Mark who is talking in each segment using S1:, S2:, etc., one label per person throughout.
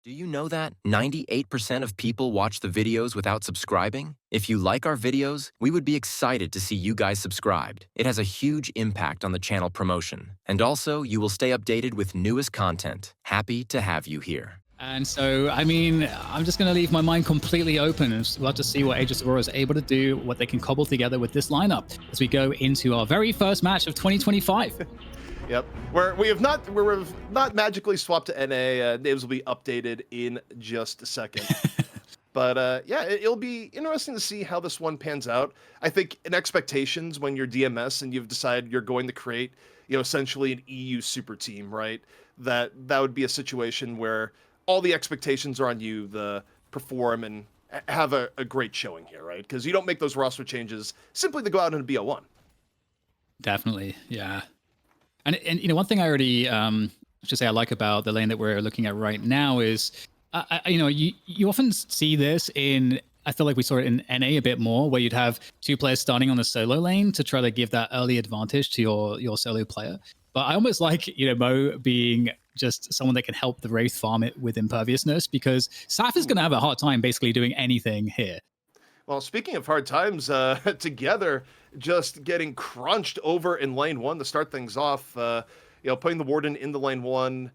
S1: Do you know that 98% of people watch the videos without subscribing? If you like our videos, we would be excited to see you guys subscribed. It has a huge impact on the channel promotion. And also, you will stay updated with newest content. Happy to have you here.
S2: And so, I mean, I'm just going to leave my mind completely open and we'll have to see what Aegis Aurora is able to do, what they can cobble together with this lineup as we go into our very first match of 2025.
S3: Yep, we've not magically swapped to NA. Names will be updated in just a second. But yeah, it'll be interesting to see how this one pans out. I think in expectations, when you're DMS and you've decided you're going to create, essentially an EU super team, right? That would be a situation where all the expectations are on you to perform and have a great showing here, right? Because you don't make those roster changes simply to go out and be a BO1.
S2: Definitely, yeah. And one thing I already should say I like about the lane that we're looking at right now is, you often see this in, I feel like we saw it in NA a bit more, where you'd have two players starting on the solo lane to try to give that early advantage to your solo player. But I almost like, Mo being just someone that can help the Wraith farm it with imperviousness, because Saf is going to have a hard time basically doing anything here.
S3: Well, speaking of hard times, together, just getting crunched over in lane 1 to start things off, putting the Warden in the lane 1.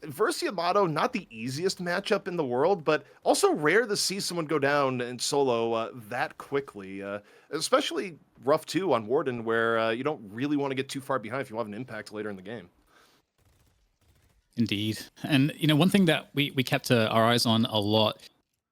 S3: Versus Yamato, not the easiest matchup in the world, but also rare to see someone go down in solo that quickly. Especially rough, too, on Warden, where you don't really want to get too far behind if you want an impact later in the game.
S2: Indeed. And, one thing that we kept our eyes on a lot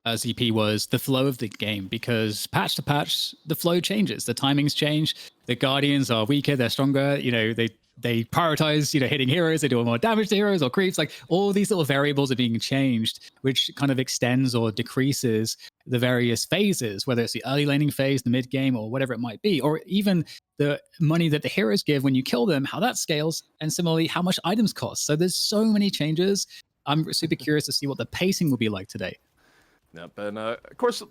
S2: as EP was the flow of the game, because patch to patch, the flow changes, the timings change, the Guardians are weaker, they're stronger, they prioritize, hitting heroes, they do more damage to heroes or creeps, like all these little variables are being changed, which kind of extends or decreases the various phases, whether it's the early laning phase, the mid game, or whatever it might be, or even the money that the heroes give when you kill them, how that scales, and similarly, how much items cost. So there's so many changes. I'm super curious to see what the pacing will be like today.
S3: Yep, and of course,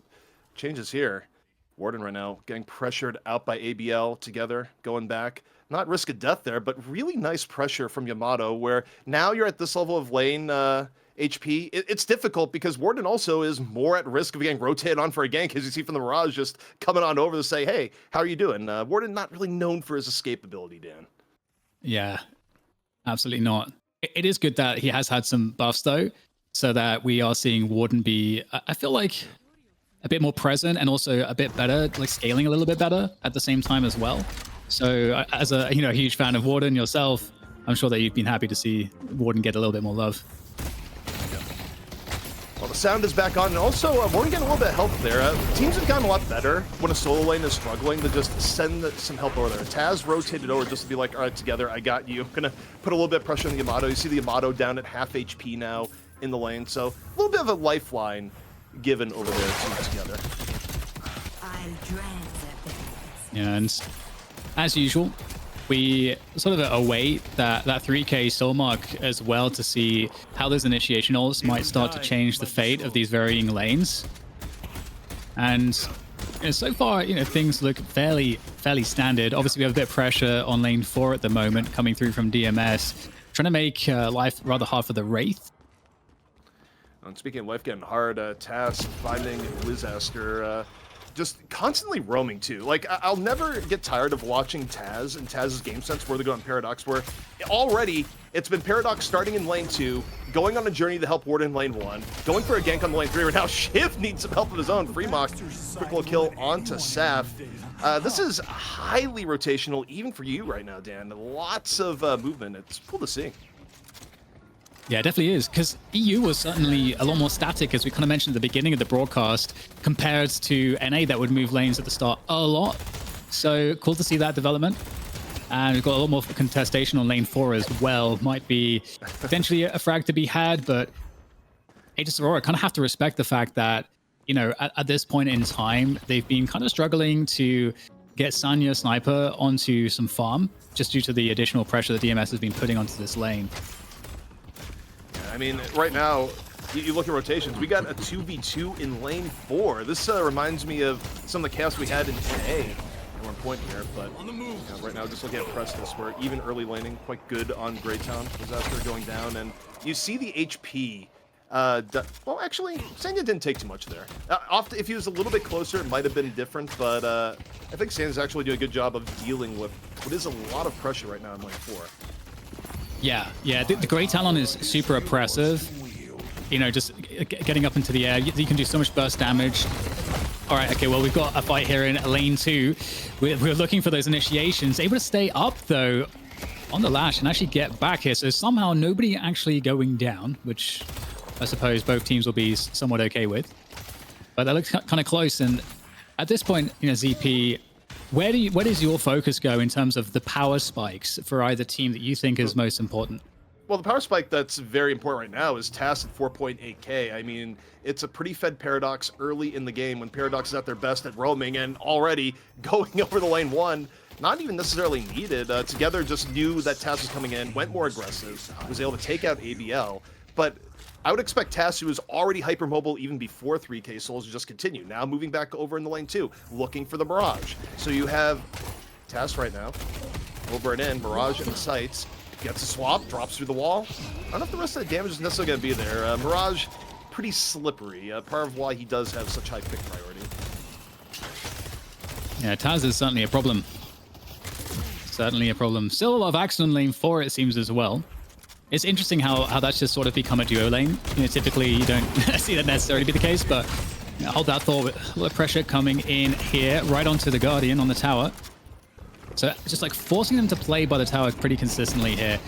S3: changes here. Warden right now getting pressured out by ABL together, going back. Not risk of death there, but really nice pressure from Yamato, where now you're at this level of lane HP. It's difficult because Warden also is more at risk of getting rotated on for a gank, as you see from the Mirage just coming on over to say, hey, how are you doing? Warden not really known for his escape ability, Dan.
S2: Yeah, absolutely not. It is good that he has had some buffs, though, so that we are seeing Warden be, I feel like, a bit more present and also a bit better, like scaling a little bit better at the same time as well. So as a huge fan of Warden yourself, I'm sure that you've been happy to see Warden get a little bit more love.
S3: Well, the sound is back on, and also Warden getting a little bit of help there. Teams have gotten a lot better when a solo lane is struggling to just send some help over there. Taz rotated over just to be like, all right, together, I got you. I'm going to put a little bit of pressure on the Yamato. You see the Yamato down at half HP now in the lane, so a little bit of a lifeline given over there to together.
S2: Yeah, and as usual, we sort of await that 3K soul mark as well to see how those initiation ults might start to change the fate of these varying lanes. And so far, things look fairly standard. Obviously, we have a bit of pressure on lane 4 at the moment coming through from DMS, trying to make life rather hard for the Wraith.
S3: And speaking of life getting hard, Taz finding Blizaster, just constantly roaming too. Like, I'll never get tired of watching Taz and Taz's game sense where they go on Paradox, where already it's been Paradox starting in lane 2, going on a journey to help Warden in lane 1, going for a gank on lane 3, where now Shiv needs some help of his own. Freemock, quick little kill onto Saf. This is highly rotational, even for you right now, Dan. Lots of movement. It's cool to see.
S2: Yeah, it definitely is, because EU was certainly a lot more static, as we kind of mentioned at the beginning of the broadcast, compared to NA that would move lanes at the start a lot. So cool to see that development. And we've got a lot more contestation on lane 4 as well. Might be potentially a frag to be had, but Aegis Aurora kind of have to respect the fact that, at this point in time, they've been kind of struggling to get Sanya Sniper onto some farm, just due to the additional pressure that DMS has been putting onto this lane.
S3: I mean, right now, you look at rotations. We got a 2v2 in lane 4. This reminds me of some of the chaos we had in NA at one point here. But right now, just looking at Prestus, where even early laning, quite good on Greytown. Disaster going down. And you see the HP Well, actually, Sanya didn't take too much there. If he was a little bit closer, it might have been different, but I think Sanya's actually doing a good job of dealing with what is a lot of pressure right now in lane 4.
S2: Yeah, the Great Talon is super oppressive. You know, just getting up into the air, you can do so much burst damage. All right, okay, well, we've got a fight here in lane 2. We're looking for those initiations. Able to stay up, though, on the lash and actually get back here. So somehow nobody actually going down, which I suppose both teams will be somewhat okay with. But that looks kind of close. And at this point, you know, ZP, where does your focus go in terms of the power spikes for either team that you think is most important?
S3: Well, the power spike that's very important right now is TAS at 4.8k. I mean, it's a pretty fed Paradox early in the game when Paradox is at their best at roaming, and already going over the lane 1, not even necessarily needed. Together just knew that TAS was coming in, went more aggressive, was able to take out ABL. But I would expect TAS, who was already hypermobile even before 3k souls, to just continue. Now moving back over in the lane 2, looking for the Mirage. So you have TAS right now, over and in, Mirage in the sights. Gets a swap, drops through the wall. I don't know if the rest of the damage is necessarily going to be there. Mirage, pretty slippery. Part of why he does have such high pick priority.
S2: Yeah, Taz is certainly a problem. Certainly a problem. Still a lot of action on lane 4, it seems, as well. It's interesting how that's just sort of become a duo lane. You know, typically, you don't see that necessarily be the case, but you know, hold that thought. With a lot of pressure coming in here, right onto the Guardian on the tower. So just like forcing them to play by the tower pretty consistently here.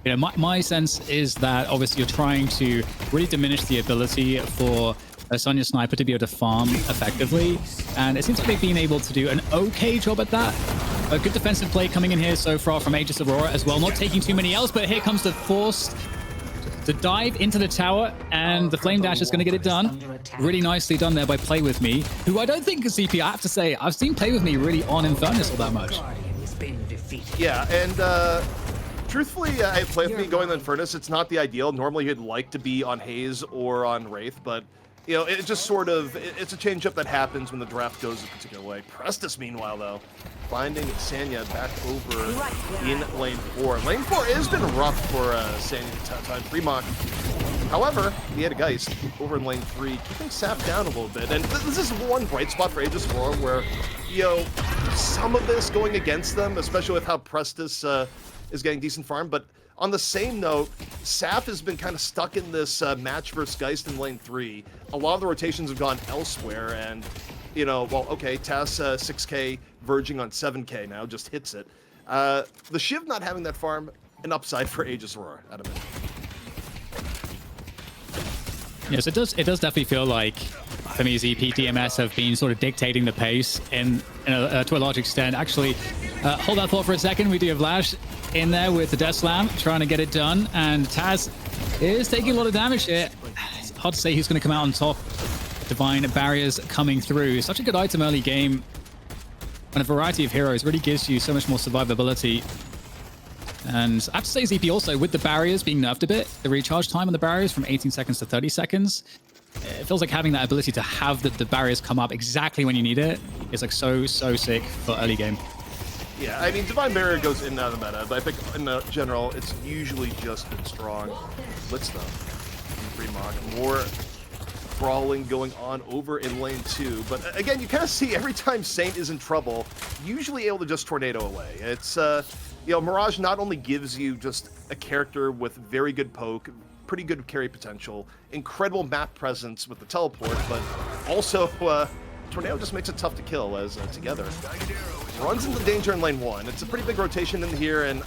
S2: You know, my sense is that obviously you're trying to really diminish the ability for a Sonya Sniper to be able to farm effectively. And it seems like they've been able to do an okay job at that. A good defensive play coming in here so far from Aegis Aurora as well. Not taking too many else, but here comes the forced to dive into the tower, and the Flame Dash is going to get it done. Really nicely done there by Play With Me, who I don't think is CP. I have to say, I've seen Play With Me really on Infernus all that much.
S3: Yeah, and truthfully, I Play With Me going to Infernus, it's not the ideal. Normally, you'd like to be on Haze or on Wraith, but you know, it just sort of, it's a change-up that happens when the draft goes a particular way. Prestus, meanwhile, though, finding Sanya back over in lane 4. Lane 4 has been rough for Sanya time. Fremont. However, he had a Geist over in lane 3, keeping Sap down a little bit. And this is one bright spot for Aegis Aurora where, you know, some of this going against them, especially with how Prestus is getting decent farm. But on the same note, Sap has been kind of stuck in this match versus Geist in lane 3. A lot of the rotations have gone elsewhere, and, you know, well, okay, TAS 6k, verging on 7k now, just hits it. The Shiv not having that farm, an upside for Aegis Aurora at a minute.
S2: Yes, it does definitely feel like, for me, ZP, DMS have been sort of dictating the pace to a large extent. Actually, hold that thought for a second. We do have Lash in there with the Death Slam, trying to get it done, and Taz is taking a lot of damage here. It's hard to say who's going to come out on top. Divine Barriers coming through. Such a good item early game. And a variety of heroes really gives you so much more survivability. And I have to say, ZP also, with the barriers being nerfed a bit, the recharge time on the barriers from 18 seconds to 30 seconds, it feels like having that ability to have the barriers come up exactly when you need it is like so sick for early game.
S3: Yeah, I mean, Divine Barrier goes in and out of the meta, but I think in general, it's usually just been strong. Blitz, though, from Fremont. More brawling going on over in lane 2. But again, you kind of see every time Saint is in trouble, usually able to just tornado away. It's, you know, Mirage not only gives you just a character with very good poke, pretty good carry potential, incredible map presence with the teleport, but also Tornado just makes it tough to kill as together runs into danger in lane 1. It's a pretty big rotation in here, and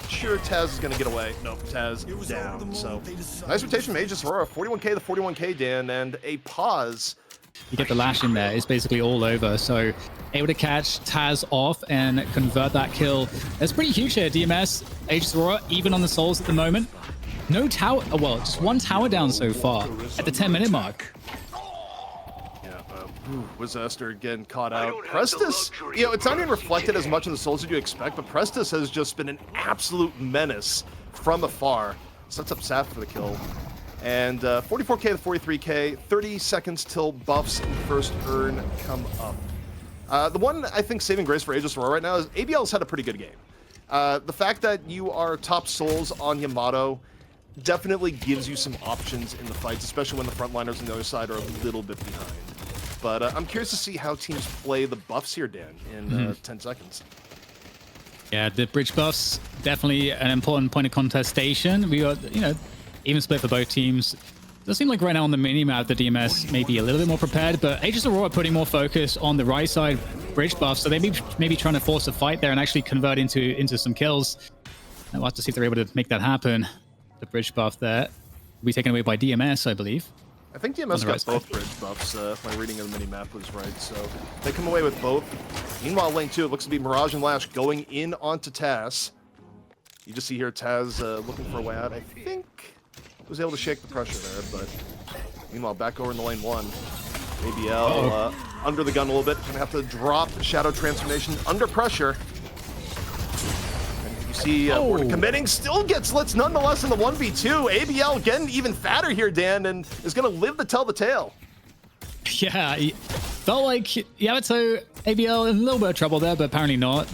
S3: sure Taz is going to get away. Nope, Taz down. So nice rotation from Aegis Aurora. 41k to 41k, Dan, and a pause.
S2: You get the Lash in there, it's basically all over. So able to catch Taz off and convert that kill. It's pretty huge here. DMS, Aegis Aurora, even on the souls at the moment. No tower, well, just one tower down so far at the 10-minute mark.
S3: Disaster again caught out. Prestus, you know, it's not even reflected as much in the souls as you expect, but Prestus has just been an absolute menace from afar. Sets up Sap for the kill. And 44k to 43k, 30 seconds till buffs and first urn come up. The one, I think, saving grace for Aegis Aurora right now is ABL's had a pretty good game. The fact that you are top souls on Yamato, definitely gives you some options in the fights, especially when the frontliners on the other side are a little bit behind. But I'm curious to see how teams play the buffs here, Dan, in 10 seconds.
S2: Yeah, the bridge buffs, definitely an important point of contestation. We got, you know, even split for both teams. It does seem like right now on the mini-map, the DMS may be a little bit more prepared, but Aegis Aurora putting more focus on the right side bridge buff, so they may be trying to force a fight there and actually convert into some kills. And we'll have to see if they're able to make that happen. The bridge buff there will be taken away by DMS, I believe.
S3: I think DMS got both bridge buffs, if my reading of the mini-map was right, so they come away with both. Meanwhile, lane 2, it looks to be Mirage and Lash going in onto Taz. You just see here Taz looking for a way out. I think was able to shake the pressure there, but meanwhile, back over in the lane 1. ABL under the gun a little bit, gonna have to drop Shadow Transformation under pressure. And you see Border committing, still gets slits nonetheless in the 1v2. ABL getting even fatter here, Dan, and is gonna live to tell the tale.
S2: Yeah, felt like Yamato ABL in a little bit of trouble there, but apparently not.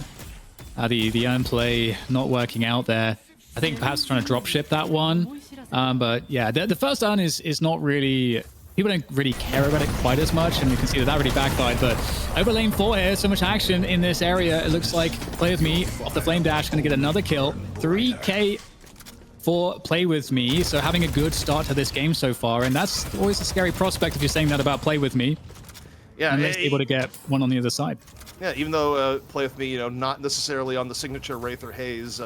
S2: The earn play not working out there. I think perhaps trying to drop ship that one. But yeah, the first earn is not really... People don't really care about it quite as much, and you can see that really backfired. But over lane 4 here, so much action in this area. It looks like Play With Me off the Flame Dash, going to get another kill. 3K for Play With Me, so having a good start to this game so far. And that's always a scary prospect if you're saying that about Play With Me. Yeah, unless able to get one on the other side.
S3: Yeah, even though Play With Me, you know, not necessarily on the signature Wraith or Haze,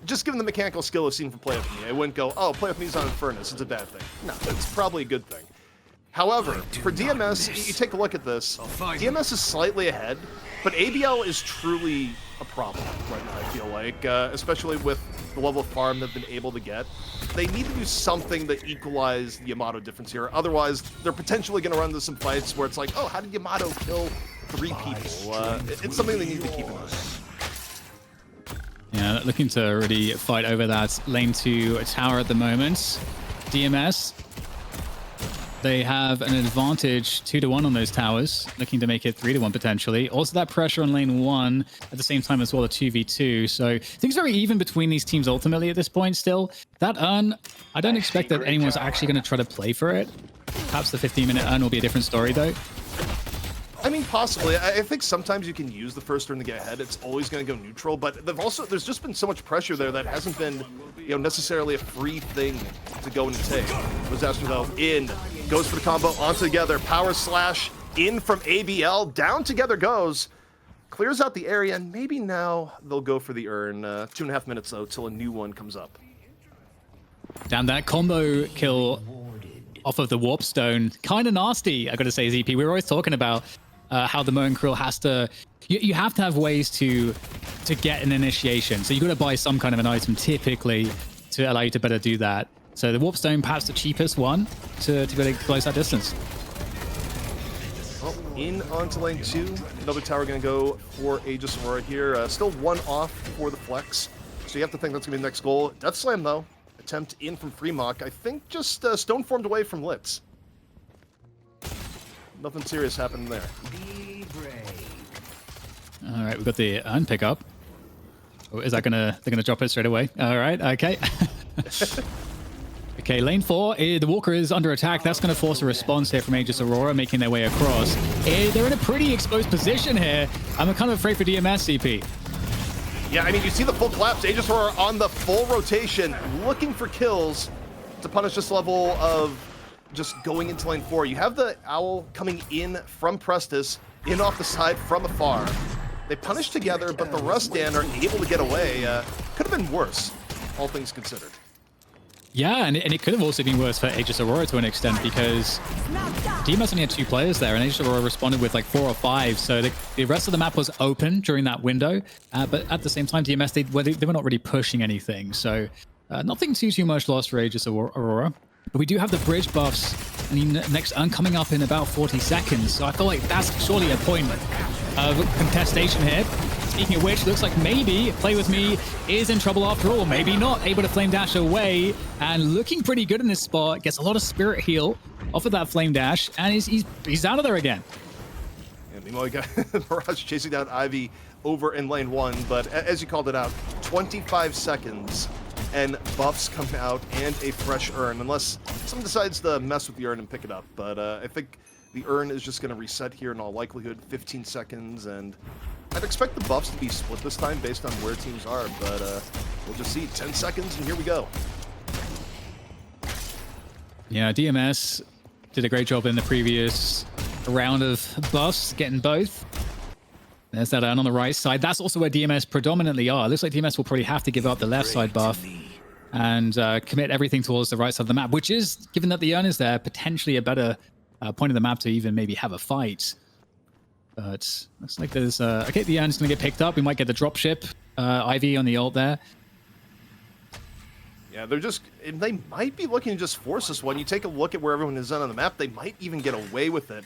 S3: just given the mechanical skill I've seen from Play With Me, I wouldn't go, oh, Play With Me's on Infernus, it's a bad thing. No, it's probably a good thing. However, for DMS, you take a look at this, DMS is slightly ahead, but ABL is truly a problem right now, I feel like, especially with the level of farm they've been able to get. They need to do something to equalize the Yamato difference here, otherwise they're potentially going to run into some fights where it's like, oh, how did Yamato kill 3 people? It's something they need to keep in mind.
S2: Yeah, looking to really fight over that lane 2 tower at the moment. DMS, they have an advantage 2-1 on those towers, looking to make it 3-1 potentially. Also that pressure on lane 1 at the same time as well, a 2v2. So things very even between these teams ultimately at this point still. That earn, I don't expect that anyone's actually going to try to play for it. Perhaps the 15-minute earn will be a different story though.
S3: I mean, possibly. I think sometimes you can use the first turn to get ahead. It's always going to go neutral, but there's just been so much pressure there that hasn't been, you know, necessarily a free thing to go and take. Disaster though, in, goes for the combo, on together, power slash, in from ABL, down together goes, clears out the area, and maybe now they'll go for the earn. 2.5 minutes though, till a new one comes up.
S2: Damn, that combo kill off of the Warp Stone, kind of nasty, I gotta say, ZP. We were always talking about how the Moen Krill has to... You have to have ways to get an initiation. So you got to buy some kind of an item typically to allow you to better do that. So the Warp Stone, perhaps the cheapest one to be able to close that distance.
S3: Well, in onto lane 2. Another tower going to go for Aegis Aurora here. Still 1 off for the flex. So you have to think that's going to be the next goal. Death Slam, though. Attempt in from Fremok. I think just stone formed away from Litz. Nothing serious happened there.
S2: All right, we've got the earn pickup. Oh, is that they're gonna drop it straight away? All right, okay. Okay, lane 4, the Walker is under attack. That's gonna force a response here from Aegis Aurora, making their way across. They're in a pretty exposed position here. I'm kind of afraid for DMS, CP.
S3: Yeah, I mean, you see the full collapse. Aegis Aurora on the full rotation, looking for kills to punish this level of just going into lane 4. You have the Owl coming in from Prestis, in off the side from afar. They punish together, but the Rust Dan are able to get away. Could have been worse, all things considered.
S2: Yeah, and it could have also been worse for Aegis Aurora to an extent, because DMS only had 2 players there, and Aegis Aurora responded with like 4 or 5, so the rest of the map was open during that window. But at the same time, DMS, they were not really pushing anything, so nothing too much lost for Aegis Aurora. But we do have the bridge buffs, and the next earn coming up in about 40 seconds. So I feel like that's surely a point of contestation here. Speaking of which, looks like maybe Play With Me is in trouble after all. Maybe not. Able to flame dash away, and looking pretty good in this spot. Gets a lot of spirit heal off of that flame dash, and he's out of there again.
S3: Yeah, meanwhile, we got Mirage chasing down Ivy over in lane 1, but as you called it out, 25 seconds. and buffs come out and a fresh urn, unless someone decides to mess with the urn and pick it up. But I think the urn is just going to reset here in all likelihood, 15 seconds, and I'd expect the buffs to be split this time based on where teams are, but we'll just see. 10 seconds, and here we go.
S2: Yeah, DMS did a great job in the previous round of buffs, getting both. There's that urn on the right side. That's also where DMS predominantly are. It looks like DMS will probably have to give up the left side buff and commit everything towards the right side of the map, which is, given that the urn is there, potentially a better point of the map to even maybe have a fight. But looks like there's... okay, the urn's going to get picked up. We might get the dropship. IV on the ult there.
S3: Yeah, they might be looking to just force this one. You take a look at where everyone is on the map, they might even get away with it.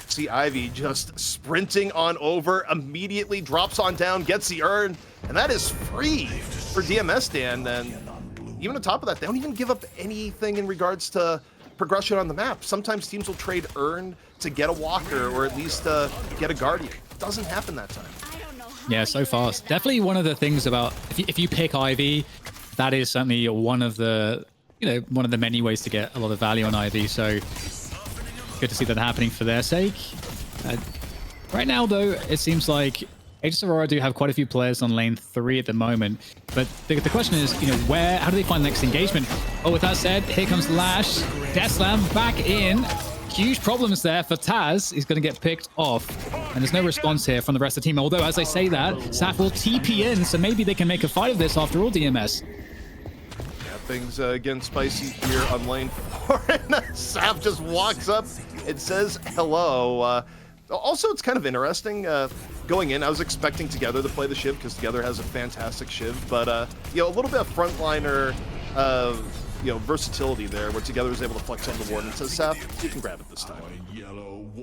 S3: See Ivy just sprinting on over, immediately drops on down, gets the urn, and that is free for DMS, Dan. And even on top of that, they don't even give up anything in regards to progression on the map. Sometimes teams will trade urn to get a walker or at least get a guardian. Doesn't happen that time.
S2: Yeah, so fast. Definitely one of the things about if you pick Ivy, that is certainly one of the one of the many ways to get a lot of value on Ivy. So good to see that happening for their sake. Right now, though, it seems like Aegis Aurora do have quite a few players on lane 3 at the moment. But the question is, how do they find the next engagement? Oh, with that said, here comes Lash. Death Slam back in. Huge problems there for Taz. He's going to get picked off. And there's no response here from the rest of the team. Although, as I say that, Saf will TP in, so maybe they can make a fight of this after all, DMS.
S3: Yeah, things getting spicy here on lane 4. And Saf just walks up and says hello. Also, it's kind of interesting. Going in, I was expecting Together to play the Shiv because Together has a fantastic Shiv. But, a little bit of frontliner versatility there, where Together is able to flex on the ward and says, Saf, you can grab it this time.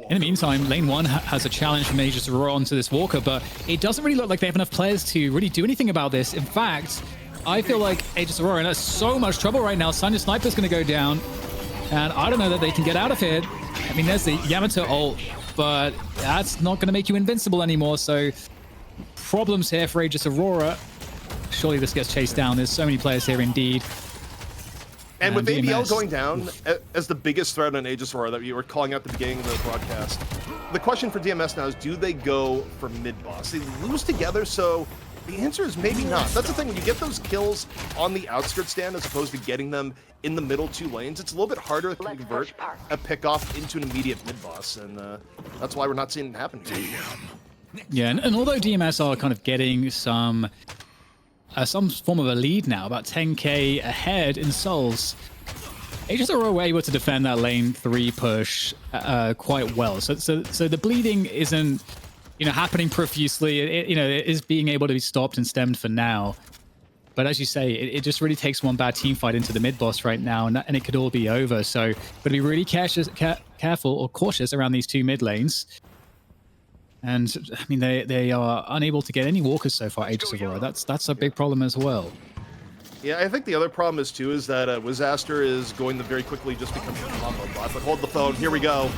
S2: In the meantime, lane 1 has a challenge from Aegis Aurora onto this Walker, but it doesn't really look like they have enough players to really do anything about this. In fact, I feel like Aegis Aurora are in so much trouble right now. Sanya Sniper's going to go down, and I don't know that they can get out of here. I mean, there's the Yamato ult, but that's not going to make you invincible anymore, so problems here for Aegis Aurora. Surely this gets chased down. There's so many players here indeed.
S3: And with ABL going down as the biggest threat on Aegis Aurora that you were calling out at the beginning of the broadcast, the question for DMS now is, do they go for mid-boss? They lose Together, so the answer is maybe not. That's the thing, when you get those kills on the outskirts stand as opposed to getting them in the middle 2 lanes, it's a little bit harder to convert a pickoff into an immediate mid-boss, and that's why we're not seeing it happen here.
S2: Yeah, and although DMS are kind of getting some form of a lead now, about 10k ahead in souls, Aegis Aurora were able to defend that lane 3 push quite well. So the bleeding isn't happening profusely. It is being able to be stopped and stemmed for now. But as you say, it just really takes one bad team fight into the mid boss right now, and it could all be over. So gotta be really careful or cautious around these 2 mid lanes. And I mean, they are unable to get any walkers so far, Aegis Aurora. That's a big problem as well.
S3: Yeah, I think the other problem is too is that Wizaster is going to very quickly just become a combo bot. But hold the phone, here we go.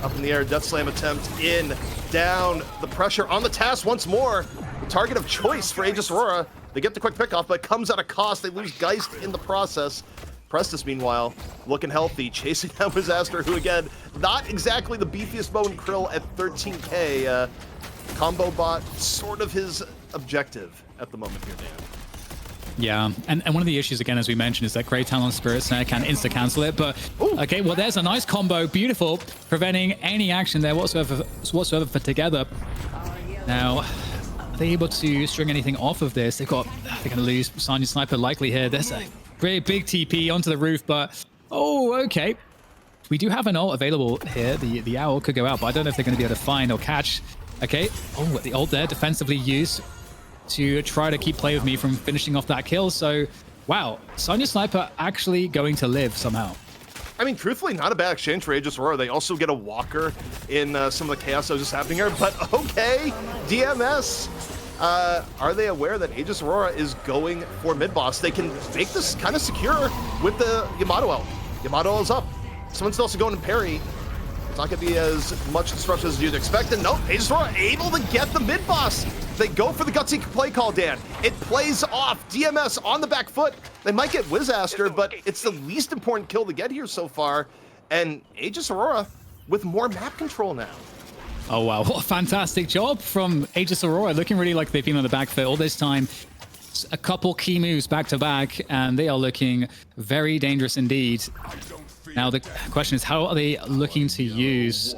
S3: Up in the air, Death Slam attempt, in, down, the pressure on the task once more. The target of choice for Aegis Aurora. They get the quick pickoff, but it comes at a cost. They lose Geist in the process. Prestus, meanwhile, looking healthy, chasing down Wizaster, who again, not exactly the beefiest bow in Krill at 13k. Combo bot, sort of his objective at the moment here, Dan.
S2: Yeah, and one of the issues, again, as we mentioned, is that Grey Talon Spirit Snare can insta-cancel it, but okay, well, there's a nice combo, beautiful, preventing any action there whatsoever for Together. Now, are they able to string anything off of this? They're going to lose Sanya Sniper likely here. There's a very big TP onto the roof, but okay. We do have an ult available here. The owl could go out, but I don't know if they're going to be able to find or catch. Okay, the ult there, defensively used to try to keep Play With Me from finishing off that kill. So, wow, Sanya Sniper actually going to live somehow.
S3: I mean, truthfully, not a bad exchange for Aegis Aurora. They also get a walker in some of the chaos that was just happening here. But okay, DMS, are they aware that Aegis Aurora is going for mid-boss? They can make this kind of secure with the Yamato ult. Yamato is up. Someone's also going to parry. It's not going to be as much disruption as you'd expect. And nope, Aegis Aurora able to get the mid-boss. They go for the gutsy play call, Dan. It plays off. DMS on the back foot. They might get Wizaster, but it's the least important kill to get here so far. And Aegis Aurora with more map control now.
S2: Oh, wow. What a fantastic job from Aegis Aurora. Looking really like they've been on the back foot all this time. A couple key moves back to back, and they are looking very dangerous indeed. Now, the question is, how are they looking to use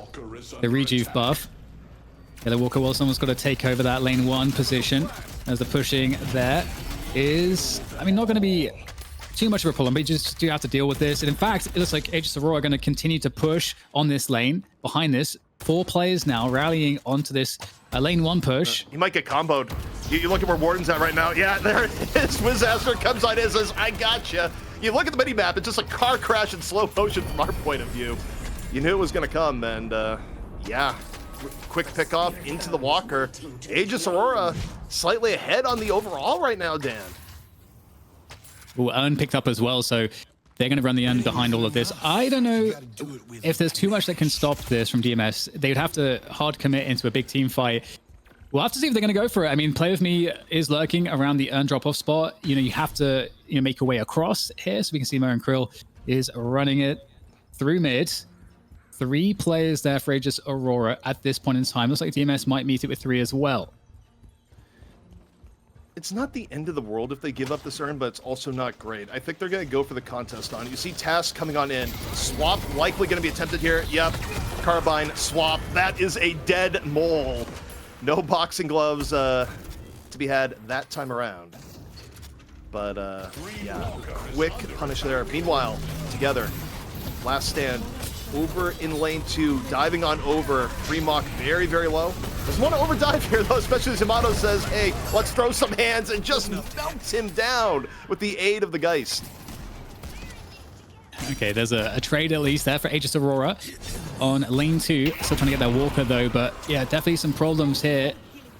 S2: the rejuve buff? Yeah, the Walker Will, someone's got to take over that lane 1 position as the pushing there is, I mean, not going to be too much of a problem, but you just do have to deal with this. And in fact, it looks like Aegis Aurora are going to continue to push on this lane behind this. 4 players now rallying onto this lane 1 push.
S3: He might get comboed. You look at where Warden's at right now. Yeah, there it is. Wizaster comes on in and says, I gotcha. You look at the mini-map, it's just a car crash in slow motion from our point of view. You knew it was going to come, and yeah, quick pick off into the Walker. Aegis Aurora slightly ahead on the overall right now, Dan.
S2: Well, Urn picked up as well, so they're going to run the Urn behind all of this. I don't know if there's too much that can stop this from DMS. They would have to hard commit into a big team fight. We'll have to see if they're going to go for it. I mean, Play With Me is lurking around the Urn drop-off spot. You know, you have to make your way across here. So we can see Mo and Krill is running it through mid. 3 players there for Aegis Aurora at this point in time. Looks like DMS might meet it with 3 as well.
S3: It's not the end of the world if they give up this Urn, but it's also not great. I think they're going to go for the contest on it. You see Task coming on in. Swap likely going to be attempted here. Yep. Carbine swap. That is a dead mole. No boxing gloves to be had that time around. But, yeah, quick punish there. Meanwhile, together, last stand over in lane 2, diving on over. Fremok very, very low. Doesn't want to overdive here, though, especially as Yamato says, hey, let's throw some hands, and just melts him down with the aid of the Geist.
S2: Okay, there's a trade at least there for Aegis Aurora on lane 2. Still trying to get that Walker, though, but yeah, definitely some problems here.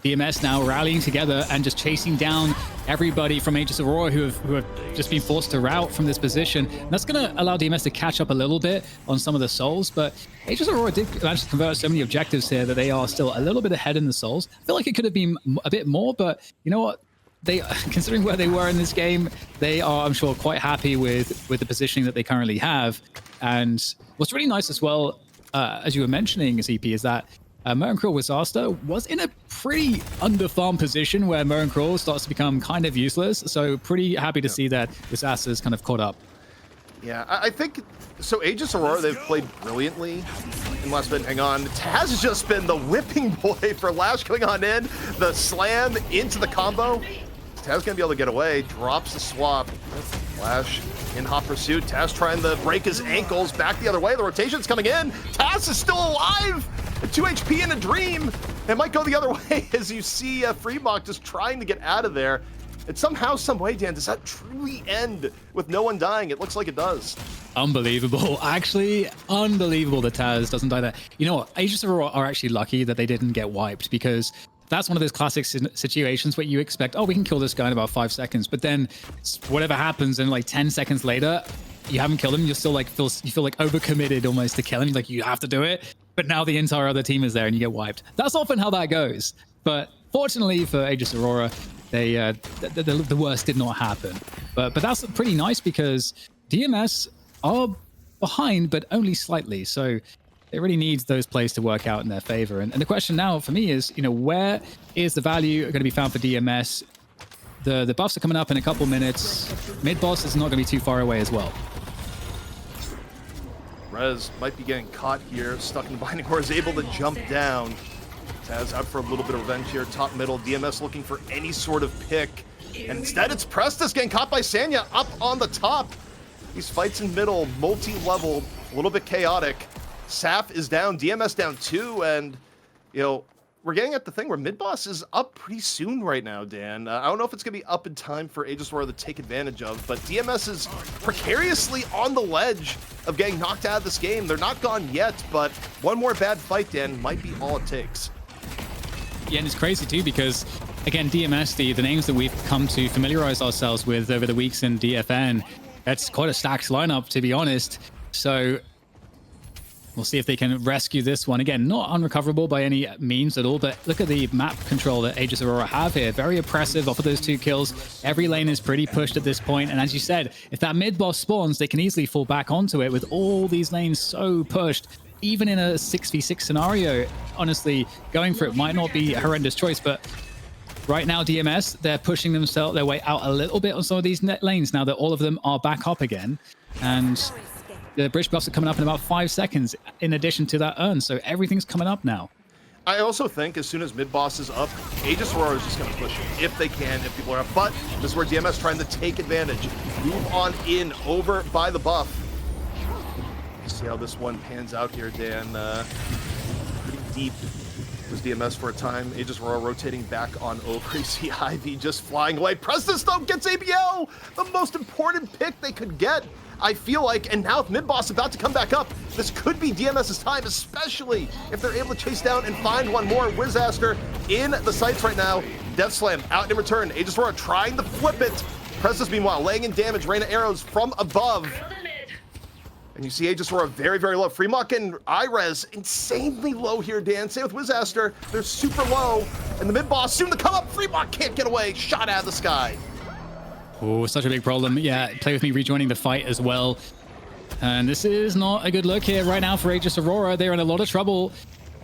S2: DMS now rallying together and just chasing down everybody from Aegis Aurora who have just been forced to rout from this position. And that's going to allow DMS to catch up a little bit on some of the souls, but Aegis Aurora did manage to convert so many objectives here that they are still a little bit ahead in the souls. I feel like it could have been a bit more, but you know what? They, considering where they were in this game, they are, I'm sure, quite happy with the positioning that they currently have. And what's really nice as well, as you were mentioning, CP, is that Mo and Krill Wizaster was in a pretty underfarmed position where Mo and Krill starts to become kind of useless. So pretty happy to see that Wizaster's kind of caught up.
S3: Yeah, I think, so Aegis Aurora, they've played brilliantly in last bit. Hang on, Taz has just been the whipping boy for Lash coming on in. The slam into the combo. Taz gonna be able to get away, drops the swap. Lash in hot pursuit. Taz trying to break his ankles, back the other way. The rotation's coming in. Taz is still alive. 2 HP in a dream. It might go the other way as you see Fremok just trying to get out of there. And somehow, some way, Dan, does that truly end with no one dying? It looks like it does.
S2: Unbelievable. Actually, unbelievable that Taz doesn't die there. You know what? Aegis Aurora are actually lucky that they didn't get wiped, because that's one of those classic situations where you expect, oh, we can kill this guy in about 5 seconds. But then whatever happens, and like 10 seconds later, you haven't killed him. You're still like, you feel like overcommitted almost to kill him. Like, you have to do it. But now the entire other team is there and you get wiped. That's often how that goes. But fortunately for Aegis Aurora, they the worst did not happen. But that's pretty nice, because DMS are behind, but only slightly. So they really need those plays to work out in their favor. And the question now for me is, where is the value going to be found for DMS? The buffs are coming up in a couple minutes. Mid boss is not going to be too far away as well.
S3: Rez might be getting caught here, stuck in the binding core, is able to jump down. Taz out for a little bit of revenge here, top middle. DMS looking for any sort of pick. And instead it's Prestus getting caught by Sanya up on the top. These fights in middle, multi-level, a little bit chaotic. Saf is down, DMS down 2, and, we're getting at the thing where mid-boss is up pretty soon right now, Dan. I don't know if it's going to be up in time for Aegis Aurora to take advantage of, but DMS is precariously on the ledge of getting knocked out of this game. They're not gone yet, but one more bad fight, Dan, might be all it takes.
S2: Yeah, and it's crazy too, because, again, DMS, the names that we've come to familiarize ourselves with over the weeks in DFN, that's quite a stacked lineup, to be honest. So We'll see if they can rescue this one. Again, not unrecoverable by any means at all, but look at the map control that Aegis Aurora have here. Very oppressive off of those 2 kills. Every lane is pretty pushed at this point, and as you said, if that mid boss spawns, they can easily fall back onto it with all these lanes so pushed. Even in a 6v6 scenario, honestly, going for it might not be a horrendous choice, but right now, DMS, they're pushing their way out a little bit on some of these net lanes now that all of them are back up again. And the bridge buffs are coming up in about 5 seconds in addition to that urn, so everything's coming up now.
S3: I also think as soon as mid-boss is up, Aegis Aurora is just going to push it, if they can, if people are up. But this is where DMS trying to take advantage. Move on in, over by the buff. See how this one pans out here, Dan. Pretty deep was DMS for a time. Aegis Aurora rotating back on over. You see Ivy just flying away. Preston though gets ABL, the most important pick they could get, I feel like. And now with mid-boss about to come back up, this could be DMS's time, especially if they're able to chase down and find one more. Wizaster in the sights right now. Death Slam out in return. Aegis Aurora trying to flip it. Preston meanwhile laying in damage. Rain of arrows from above. And you see Aegis Aurora very, very low. Fremont and Irez insanely low here, Dan. Same with Wizaster. They're super low. And the mid-boss soon to come up. Fremont can't get away. Shot out of the sky.
S2: Oh, such a big problem. Yeah, Play With Me rejoining the fight as well. And this is not a good look here right now for Aegis Aurora. They're in a lot of trouble.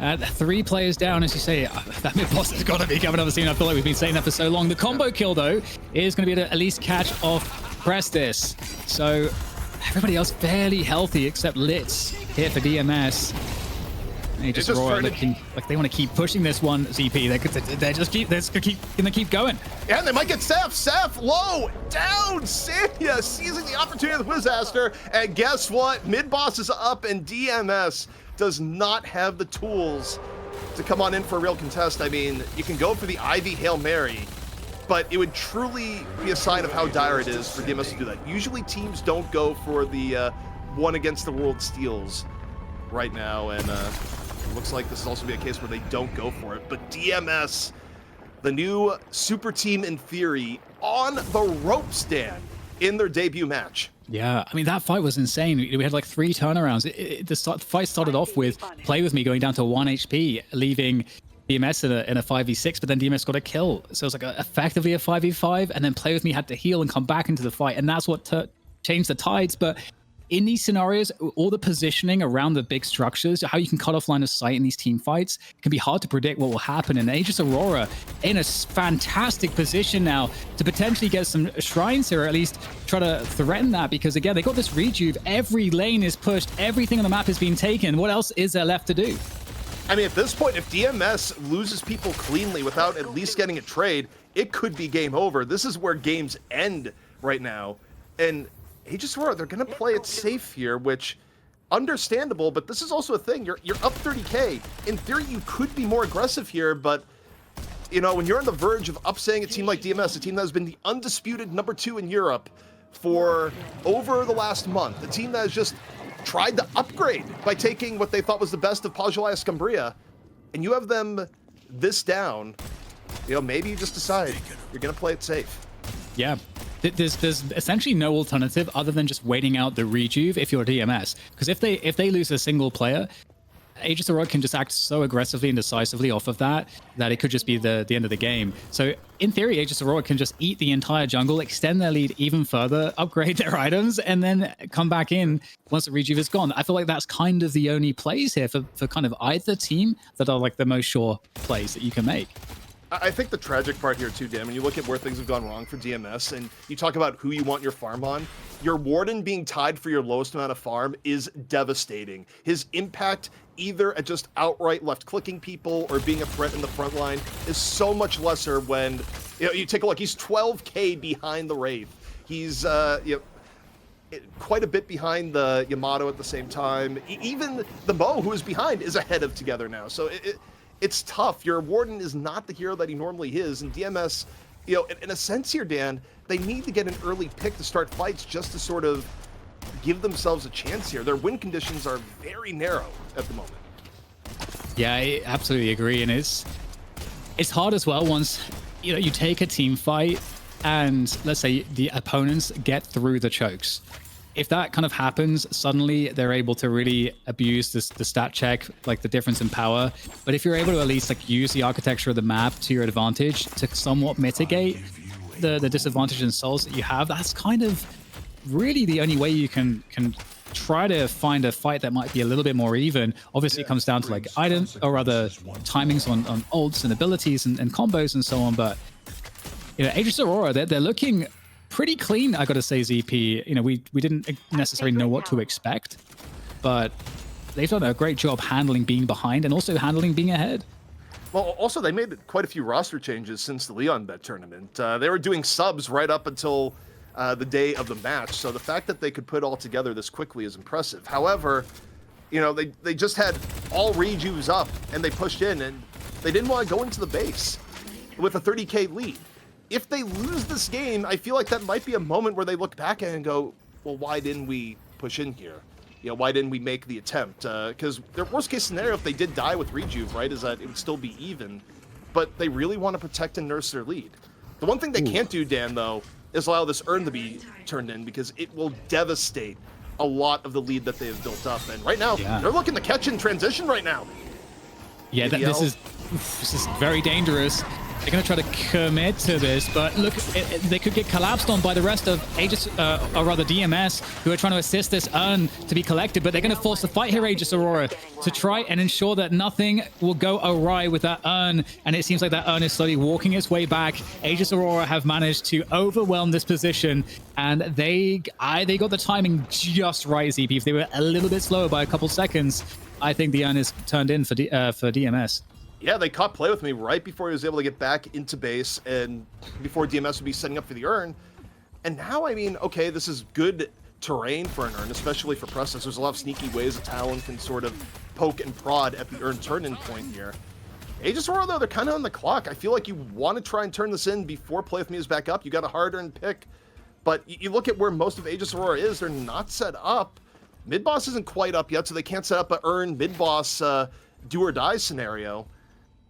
S2: 3 players down, as you say. That mid-boss has got to be coming on the scene. I feel like we've been saying that for so long. The combo kill, though, is going to be able to at least catch off Prestis. So everybody else fairly healthy except Litz here for DMS. Aegis Aurora looking like they want to keep pushing this one, ZP. They're gonna keep going.
S3: Yeah, and they might get Seth. Seth low, down. Sanya seizing the opportunity with Wizaster. And guess what? Mid-boss is up and DMS does not have the tools to come on in for a real contest. I mean, you can go for the Ivy Hail Mary, but it would truly be a sign of how dire it is for DMS to do that. Usually teams don't go for the one against the world steals right now, and it looks like this is also be a case where they don't go for it. But DMS, the new super team in theory, on the ropes, Dan, in their debut match.
S2: Yeah, I mean, that fight was insane. We had like 3 turnarounds. The fight started off with Play With Me going down to 1 HP, leaving DMS in a 5v6, but then DMS got a kill. So it was like effectively a 5v5, and then Play With Me had to heal and come back into the fight, and that's what changed the tides. But in these scenarios, all the positioning around the big structures, how you can cut off line of sight in these team fights, can be hard to predict what will happen. And Aegis Aurora in a fantastic position now to potentially get some shrines here, or at least try to threaten that, because again, they got this rejuve. Every lane is pushed. Everything on the map is being taken. What else is there left to do?
S3: I mean, at this point, if DMS loses people cleanly without at least getting a trade, it could be game over. This is where games end right now. And Aegis Aurora, they're going to play it safe here, which, understandable, but this is also a thing. You're up 30K. In theory, you could be more aggressive here, but, you know, when you're on the verge of upsetting a team like DMS, a team that has been the undisputed #2 in Europe for over the last month, a team that has just tried to upgrade by taking what they thought was the best of Pajulaya Scumbria, and you have them this down, you know, maybe you just decide you're going to play it safe.
S2: Yeah. There's essentially no alternative other than just waiting out the rejuve if you're DMS. Because if they lose a single player, Aegis Aurora can just act so aggressively and decisively off of that it could just be the end of the game. So in theory, Aegis Aurora can just eat the entire jungle, extend their lead even further, upgrade their items, and then come back in once the rejuve is gone. I feel like that's kind of the only plays here for kind of either team that are like the most sure plays that you can make.
S3: I think the tragic part here too, Dan, when you look at where things have gone wrong for DMS and you talk about who you want your farm on, your Warden being tied for your lowest amount of farm is devastating. His impact either at just outright left-clicking people or being a threat in the front line is so much lesser when, you know, you take a look, he's 12K behind the Wraith. He's, you know, quite a bit behind the Yamato at the same time. Even the Mo, who is behind, is ahead of Together now. So it's tough. Your Warden is not the hero that he normally is, and DMS, you know, in a sense here, Dan, they need to get an early pick to start fights just to sort of give themselves a chance here. Their win conditions are very narrow at the moment.
S2: Yeah, I absolutely agree, and it's hard as well once, you know, you take a team fight and let's say the opponents get through the chokes. if that kind of happens, suddenly they're able to really abuse this, the stat check, like the difference in power. But if you're able to at least like use the architecture of the map to your advantage to somewhat mitigate the disadvantage in souls that you have, that's kind of really the only way you can try to find a fight that might be a little bit more even. Obviously, it comes down to like items or other timings on ults and abilities and combos and so on. But you know, Aegis Aurora, they're looking pretty clean, I gotta say, ZP. You know, we didn't necessarily know what to expect, but they've done a great job handling being behind and also handling being ahead.
S3: Well, also, they made quite a few roster changes since the Leon Bet tournament. They were doing subs right up until the day of the match, so the fact that they could put all together this quickly is impressive. However, you know, they just had all rejuves up, and they pushed in, and they didn't want to go into the base with a 30k lead. If they lose this game, I feel like that might be a moment where they look back at it and go, well, why didn't we push in here? You know, why didn't we make the attempt? Because their worst case scenario, if they did die with rejuve, right, is that it would still be even. But they really want to protect and nurse their lead. The one thing they can't do, Dan, though, is allow this urn to be turned in, because it will devastate a lot of the lead that they have built up. And right now, they're looking to catch in transition right now.
S2: Yeah, this is very dangerous. They're going to try to commit to this, but look, they could get collapsed on by the rest of Aegis, or rather DMS, who are trying to assist this urn to be collected, but they're going to force the fight here, Aegis Aurora, to try and ensure that nothing will go awry with that urn, and it seems like that urn is slowly walking its way back. Aegis Aurora have managed to overwhelm this position, and they got the timing just right, ZP. If they were a little bit slower by a couple seconds, I think the urn is turned in for DMS.
S3: Yeah, they caught play with me right before he was able to get back into base and before DMS would be setting up for the urn. And now, I mean, okay, this is good terrain for an urn, especially for Presence. There's a lot of sneaky ways a Talon can sort of poke and prod at the urn turn-in point here. Aegis Aurora, though, they're kind of on the clock. I feel like you want to try and turn this in before Play With Me is back up. You got a hard earned pick. But you look at where most of Aegis Aurora is, they're not set up. Mid-boss isn't quite up yet, so they can't set up a urn mid-boss do-or-die scenario.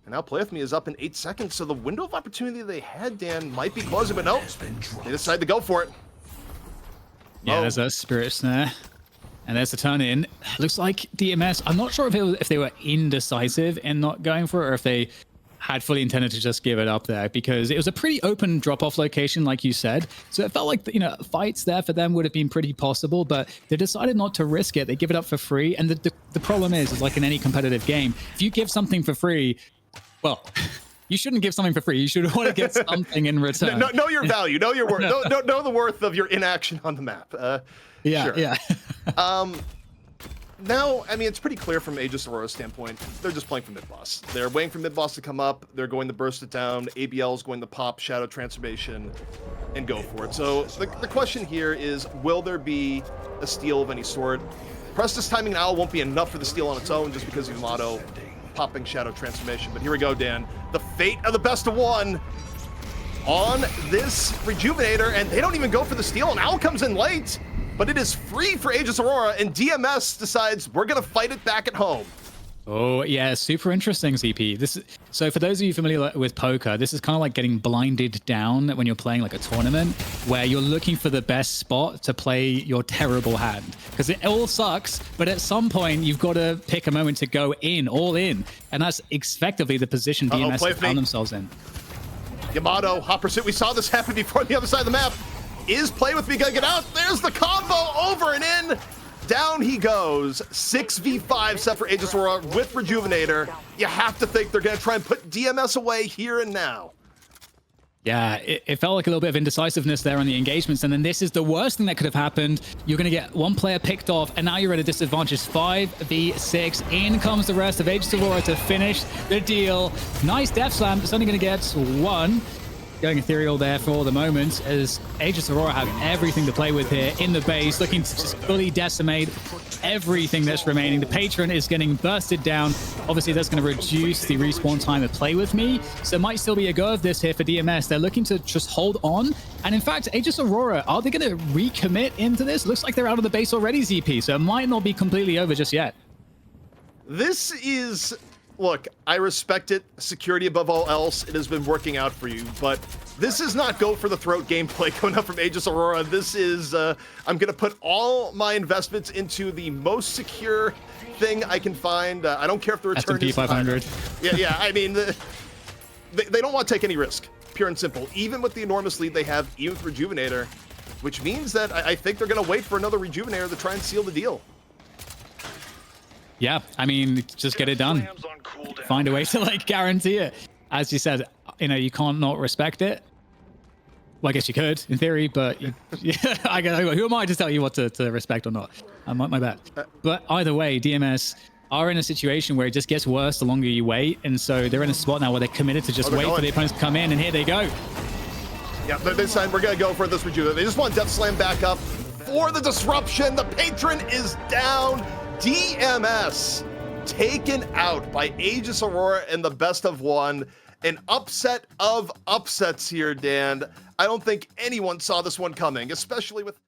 S3: And now Play With Me is up in 8 seconds, so the window of opportunity they had, Dan, might be closing, but nope. They decide to go for it.
S2: Yeah, there's a Spirit Snare. And there's the turn-in. Looks like DMS, I'm not sure if they were indecisive in not going for it, or if they had fully intended to just give it up there, because it was a pretty open drop-off location, like you said. So it felt like, you know, fights there for them would have been pretty possible, but they decided not to risk it. They give it up for free. And the problem is like in any competitive game, if you give something for free, well, you shouldn't give something for free. You should want to get something in return.
S3: Know your value. Know your worth. know the worth of your inaction on the map.
S2: Yeah.
S3: Now, I mean, it's pretty clear from Aegis Aurora's standpoint, they're just playing for mid-boss. They're waiting for mid-boss to come up. They're going to burst it down. ABL is going to pop Shadow Transformation and go for it. So the question here is, will there be a steal of any sort? Prestus timing now won't be enough for the steal on its own just because of Yamato popping Shadow Transformation. But here we go, Dan. The fate of the best of one on this Rejuvenator, and they don't even go for the steal, and Owl comes in late. But it is free for Aegis Aurora, and DMS decides we're going to fight it back at home.
S2: Oh, yeah, super interesting, ZP. So for those of you familiar with poker, this is kind of like getting blinded down when you're playing like a tournament, where you're looking for the best spot to play your terrible hand. Because it all sucks, but at some point, you've got to pick a moment to go in, all in. And that's effectively the position DMS have found themselves in.
S3: Yamato, hot pursuit. We saw this happen before on the other side of the map. Is Play With Me gonna get out? There's the combo, over and in. Down he goes. 6v5 set for Aegis Aurora with Rejuvenator. You have to think they're gonna try and put DMS away here and now.
S2: Yeah, it felt like a little bit of indecisiveness there on the engagements, and then this is the worst thing that could have happened. You're going to get one player picked off, and now you're at a disadvantage. 5v6. In comes the rest of Aegis Aurora to finish the deal. Nice Death Slam. It's only going to get one. Going ethereal there for the moment, as Aegis Aurora have everything to play with here in the base, looking to just fully decimate everything that's remaining. The Patron is getting bursted down. Obviously, that's going to reduce the respawn time of Play With Me, so it might still be a go of this here for DMS. They're looking to just hold on, and in fact, Aegis Aurora, are they going to recommit into this? Looks like they're out of the base already, ZP, so it might not be completely over just yet.
S3: This is look, I respect it. Security above all else. It has been working out for you, but this is not go for the throat gameplay coming up from Aegis Aurora. This is, I'm going to put all my investments into the most secure thing I can find. I don't care if the return
S2: S&P
S3: is
S2: 500.
S3: Yeah. I mean, they don't want to take any risk, pure and simple. Even with the enormous lead they have, even with Rejuvenator, which means that I think they're going to wait for another Rejuvenator to try and seal the deal.
S2: Yeah, I mean, just get it done. Find a way to like guarantee it. As you said, you know, you can't not respect it. Well, I guess you could in theory, but yeah, who am I to tell you what to respect or not? My bad. But either way, DMS are in a situation where it just gets worse the longer you wait, and so they're in a spot now where they're committed to just wait for the opponents to come in, and here they go.
S3: Yeah, this time we're gonna go for this Rejuvenator. They just want Death Slam back up for the disruption. The patron is down. DMS taken out by Aegis Aurora in the best of one. An upset of upsets here, Dan. I don't think anyone saw this one coming, especially with...